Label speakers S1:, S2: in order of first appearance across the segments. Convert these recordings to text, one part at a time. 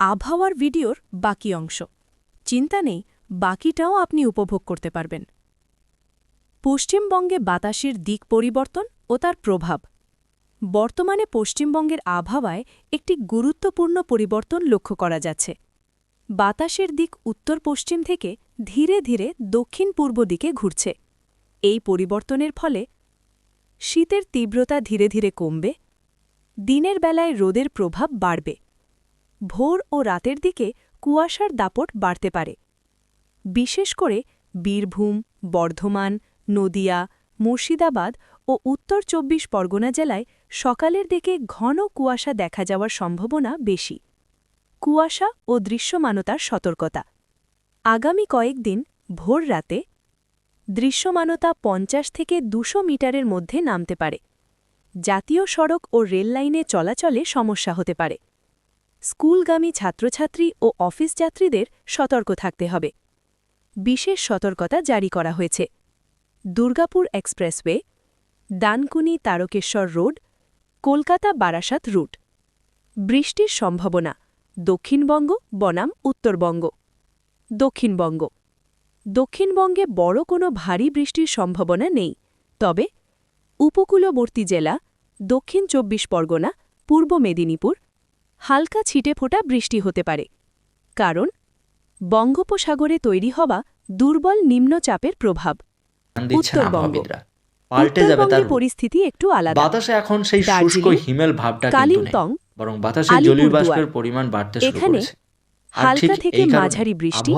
S1: আবহাওয়ার ভিডিওর বাকি অংশ। চিন্তা নেই, বাকিটাও আপনি উপভোগ করতে পারবেন। পশ্চিমবঙ্গে বাতাসের দিক পরিবর্তন ও তার প্রভাব। বর্তমানে পশ্চিমবঙ্গের আবহাওয়ায় একটি গুরুত্বপূর্ণ পরিবর্তন লক্ষ্য করা যাচ্ছে। বাতাসের দিক উত্তর পশ্চিম থেকে ধীরে ধীরে দক্ষিণ পূর্ব দিকে ঘুরছে। এই পরিবর্তনের ফলে শীতের তীব্রতা ধীরে ধীরে কমবে, দিনের বেলায় রোদের প্রভাব বাড়বে, ভোর ও রাতের দিকে কুয়াশার দাপট বাড়তে পারে। বিশেষ করে বীরভূম, বর্ধমান, নদিয়া, মুর্শিদাবাদ ও উত্তর ২৪ পরগনা জেলায় সকালের দিকে ঘন কুয়াশা দেখা যাওয়ার সম্ভাবনা বেশি। কুয়াশা ও দৃশ্যমানতার সতর্কতা। আগামী কয়েকদিন ভোর রাতে দৃশ্যমানতা ৫০ থেকে ২০০ মিটারের মধ্যে নামতে পারে। জাতীয় সড়ক ও রেললাইনে চলাচলে সমস্যা হতে পারে। স্কুলগামী ছাত্রছাত্রী ও অফিস যাত্রীদের সতর্ক থাকতে হবে। বিশেষ সতর্কতা জারি করা হয়েছে। Durgapur expressway, Dankuni Tarakeswar road, Kolkata Barasat route. বৃষ্টির সম্ভাবনা দক্ষিণবঙ্গ বনাম উত্তরবঙ্গ। দক্ষিণবঙ্গ। দক্ষিণবঙ্গে বড় কোনো ভারী বৃষ্টির সম্ভাবনা নেই, তবে উপকূলবর্তী জেলা, দক্ষিণ ২৪ পরগনা, পূর্ব মেদিনীপুর হালকা ছিটেফোঁটা বৃষ্টি হতে পারে, কারণ বঙ্গোপসাগরে তৈরি হওয়া দুর্বল নিম্নচাপের প্রভাব। উত্তরবঙ্গ। উত্তরবঙ্গে পরিস্থিতি একটু আলাদা।
S2: বাতাসে এখন সেই শুষ্ক হিমেল ভাবটা কিন্তু নেই, বরং বাতাসে জলীয় বাষ্পের পরিমাণ বাড়তে শুরু করেছে।
S1: হালকা থেকে মাঝারি বৃষ্টি,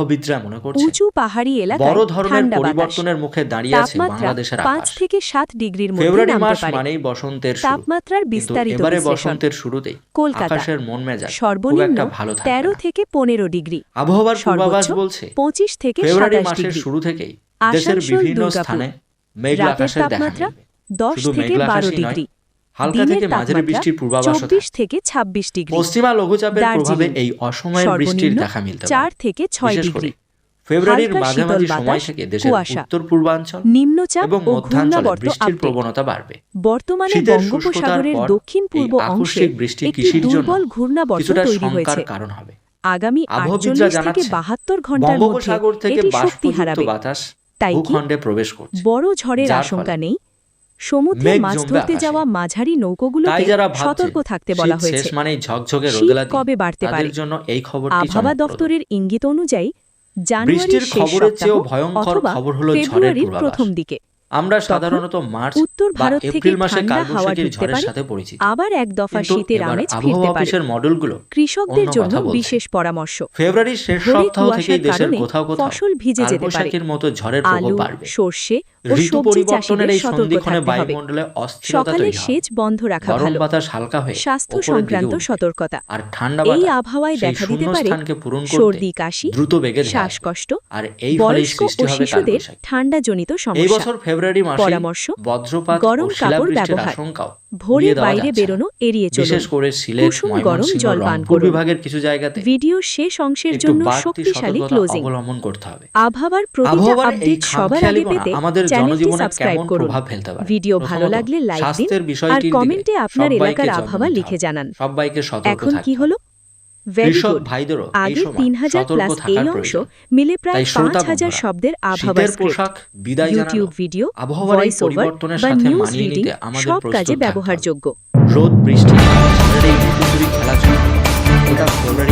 S1: উঁচু পাহাড়ি এলাকায়
S2: বড় ধরনের পরিবর্তনের মুখে দাঁড়িয়ে আছে বাংলাদেশের আকাশ।
S1: ৫ থেকে ৭ ডিগ্রির মধ্যে
S2: ফেব্রুয়ারি
S1: নামতে
S2: মাস
S1: পারে।
S2: মানেই বসন্তের শুরু।
S1: তাপমাত্রার বিস্তারিত
S2: এবারে
S1: বিশ্লেষণ।
S2: বসন্তের শুরুতেই
S1: কলকাতা
S2: আকাশের মন মেজাজ
S1: সর্বনিম্ন
S2: ভালো থাকবে
S1: ১৩
S2: না।
S1: থেকে ১৫ ডিগ্রি।
S2: আবহাওয়ার পূর্বাভাস বলছে
S1: ২৫ থেকে
S2: ফেব্রুয়ারি
S1: ২৭
S2: মাসের
S1: ডিগ্রি।
S2: শুরু থেকেই দেশের
S1: আসানসোল,
S2: বিভিন্ন
S1: দুর্গাপুর।
S2: স্থানে মেঘলা
S1: রাতের
S2: আকাশের দেখা
S1: তাপমাত্রা
S2: মিলবে।
S1: ১০
S2: শুধু
S1: থেকে
S2: মেঘলা
S1: ১২
S2: আকাশই নয়,
S1: ডিগ্রি।
S2: হালকা থেকে মাঝারি বৃষ্টির পূর্বাভাস
S1: ২৪ থেকে ২৬ ডিগ্রি।
S2: পশ্চিমা লঘুচাপের প্রভাবে
S1: দার্জিলিং
S2: এই অসময়ের বৃষ্টির দেখা মিলতে পারে।
S1: ৪ থেকে ৬
S2: বিশেষ
S1: ডিগ্রি।
S2: করে ফেব্রুয়ারির
S1: হালকা
S2: মাঝামাঝি
S1: শীতল
S2: সময়
S1: বাতাস,
S2: থেকে দেশের
S1: কুয়াশা,
S2: উত্তর পূর্বাঞ্চল
S1: নিম্নচাপ
S2: এবং
S1: ও
S2: মধ্যাঞ্চলে
S1: ঘূর্ণাবর্ত
S2: বৃষ্টির
S1: আপডেট।
S2: প্রবণতা বাড়বে।
S1: বর্তমানে
S2: শীতের
S1: বঙ্গোপসাগরের
S2: শুষ্কতার পর
S1: দক্ষিণ পূর্ব
S2: এই
S1: অংশে
S2: আকস্মিক বৃষ্টি
S1: একটি
S2: কৃষির জন্য
S1: দুর্বল ঘূর্ণাবর্ত
S2: কিছুটা
S1: তৈরি
S2: শঙ্কার
S1: হয়েছে।
S2: কারণ হবে।
S1: আগামী
S2: আবহাওয়াবিদরা
S1: ৪৮ থেকে
S2: জানাচ্ছেন,
S1: ৭২ ঘন্টার মধ্যে
S2: বঙ্গোপসাগর থেকে
S1: এটি শক্তি
S2: বাষ্পযুক্ত
S1: হারাবে।
S2: বাতাস
S1: তাই কি
S2: ভূখণ্ডে প্রবেশ করছে,
S1: বড় ঝড়ের
S2: যার
S1: আশঙ্কা
S2: ফলে
S1: নেই। সমুদ্রে
S2: মেঘ
S1: মাছ
S2: জমবে
S1: ধরতে
S2: আকাশে।
S1: যাওয়া মাঝারি
S2: তাই
S1: নৌকোগুলোকে
S2: যারা ভাবছেন
S1: সতর্ক থাকতে বলা
S2: শীত
S1: হয়েছে।
S2: শেষ মানেই ঝকঝকে
S1: শীত
S2: রোদেলা দিন,
S1: কবে বাড়তে পারে?
S2: তাদের জন্য এই খবরটি
S1: আবহাওয়া
S2: চমকপ্রদ।
S1: দপ্তরের ইঙ্গিত অনুযায়ী জানুয়ারির
S2: বৃষ্টির
S1: শেষ
S2: খবরের
S1: সপ্তাহ
S2: চেয়েও ভয়ঙ্কর
S1: অথবা
S2: খবর হলো ঝড়ের
S1: ফেব্রুয়ারির
S2: পূর্বাভাস।
S1: প্রথম দিকে।
S2: আমরা সাধারণত মার্চ
S1: উত্তর
S2: বা
S1: ভারত থেকে
S2: এপ্রিল মাসে
S1: ঠান্ডা হাওয়া
S2: কালবৈশাখীর
S1: ঢুকতে
S2: ঝড়ের
S1: পারে,
S2: সাথে পরিচিত,
S1: আবার এক দফা
S2: কিন্তু
S1: শীতের
S2: এবার
S1: আমেজ
S2: আবহাওয়া
S1: ফিরতে পারে।
S2: অফিসের মডেলগুলো
S1: কৃষকদের
S2: অন্য
S1: জন্য
S2: কথা বলছে।
S1: বিশেষ পরামর্শ।
S2: ফেব্রুয়ারির শেষ
S1: ভোরে
S2: সপ্তাহ থেকে
S1: কুয়াশার
S2: দেশের
S1: কারণে
S2: কোথাও কোথাও
S1: ফসল ভিজে যেতে পারে।
S2: কালবৈশাখীর মতো ঝড়ের প্রকোপ
S1: আলু,
S2: বাড়বে।
S1: সর্ষে ও
S2: ঋতু
S1: সবজি
S2: পরিবর্তনের
S1: চাষীদের
S2: এই
S1: সতর্ক
S2: সন্ধিক্ষণে
S1: থাকতে হবে।
S2: বায়ুমণ্ডলে অস্থিরতা
S1: সকালে
S2: তৈরি হয়।
S1: সেচ বন্ধ রাখা
S2: গরম
S1: ভালো।
S2: বাতাস হালকা হয়ে
S1: স্বাস্থ্য
S2: উপরের দিকে
S1: সংক্রান্ত
S2: উঠবে।
S1: সতর্কতা।
S2: আর ঠান্ডা
S1: এই
S2: বাতাস
S1: আবহাওয়ায়
S2: সেই
S1: দেখা দিতে
S2: শূন্য
S1: পারে
S2: স্থানকে পূরণ করতে
S1: সর্দি, কাশি,
S2: দ্রুত বেগে ধেয়ে আসবে।
S1: শ্বাসকষ্ট,
S2: আর এই ফলেই
S1: বয়স্ক
S2: সৃষ্টি
S1: ও
S2: হবে
S1: শিশুদের
S2: কালবৈশাখী।
S1: ঠান্ডাজনিত
S2: এই
S1: সমস্যা।
S2: বছর ফেব্রুয়ারি মাসে
S1: পরামর্শ,
S2: বজ্রপাত
S1: গরম
S2: ও
S1: কাপড়
S2: শিলাবৃষ্টির
S1: ব্যবহার।
S2: আশঙ্কাও
S1: ভোরে
S2: উড়িয়ে দেওয়া
S1: বাইরে
S2: যাচ্ছে না।
S1: বেরোনো এড়িয়ে চলুন।
S2: বিশেষ করে সিলেট,
S1: কুসুম গরম
S2: ময়মনসিংহ,
S1: জল পান
S2: রংপুর
S1: করুন।
S2: বিভাগের কিছু জায়গাতে
S1: ভিডিও শেষ অংশের
S2: একটু
S1: জন্য
S2: বাড়তি
S1: শক্তিশালী
S2: সতর্কতা
S1: ক্লোজিং।
S2: অবলম্বন করতে হবে।
S1: আবহাওয়ার প্রতিটা
S2: আবহাওয়ার এই
S1: আপডেট সবার আগে
S2: খামখেয়ালিপনা
S1: পেতে
S2: আমাদের
S1: চ্যানেলটি
S2: জনজীবনে
S1: সাবস্ক্রাইব
S2: কেমন
S1: করুন।
S2: প্রভাব ফেলতে পারে?
S1: ভিডিও ভালো
S2: প্রথমত,
S1: লাগলে লাইক দিন
S2: স্বাস্থ্যের
S1: আর
S2: বিষয়টির দিকে
S1: কমেন্টে আপনার
S2: সবাইকে
S1: এলাকার
S2: যত্ন
S1: আবহাওয়া
S2: নিতে
S1: লিখে
S2: হবে।
S1: জানান।
S2: সবাইকে সতর্ক
S1: এখন
S2: থাকতে
S1: কি হলো?
S2: হবে।
S1: ভেরি
S2: কৃষক
S1: গুড।
S2: ভাইদেরও এই
S1: আগে
S2: সময়
S1: ৩০০০
S2: সতর্ক
S1: প্লাস এই
S2: থাকার
S1: অংশ
S2: প্রয়োজন।
S1: মিলে প্রায়
S2: তাই শ্রোতা
S1: ৫০০০
S2: বন্ধুরা,
S1: শব্দের আবহাওয়ার
S2: শীতের
S1: স্ক্রিপ্ট,
S2: পোশাক বিদায়
S1: ইউটিউব
S2: জানানো,
S1: ভিডিও,
S2: আবহাওয়ার এই
S1: ভয়েস ওভার
S2: পরিবর্তনের
S1: বা
S2: সাথে
S1: নিউজ
S2: মানিয়ে
S1: রিডিং
S2: নিতে আমাদের
S1: সব
S2: প্রস্তুত
S1: কাজে
S2: থাকতে হবে।
S1: ব্যবহারযোগ্য।
S2: রোদ, বৃষ্টি আর ঝড়ের এই ঋতুগুলি খেলাধুলা গোটা ফেব্রুয়ারি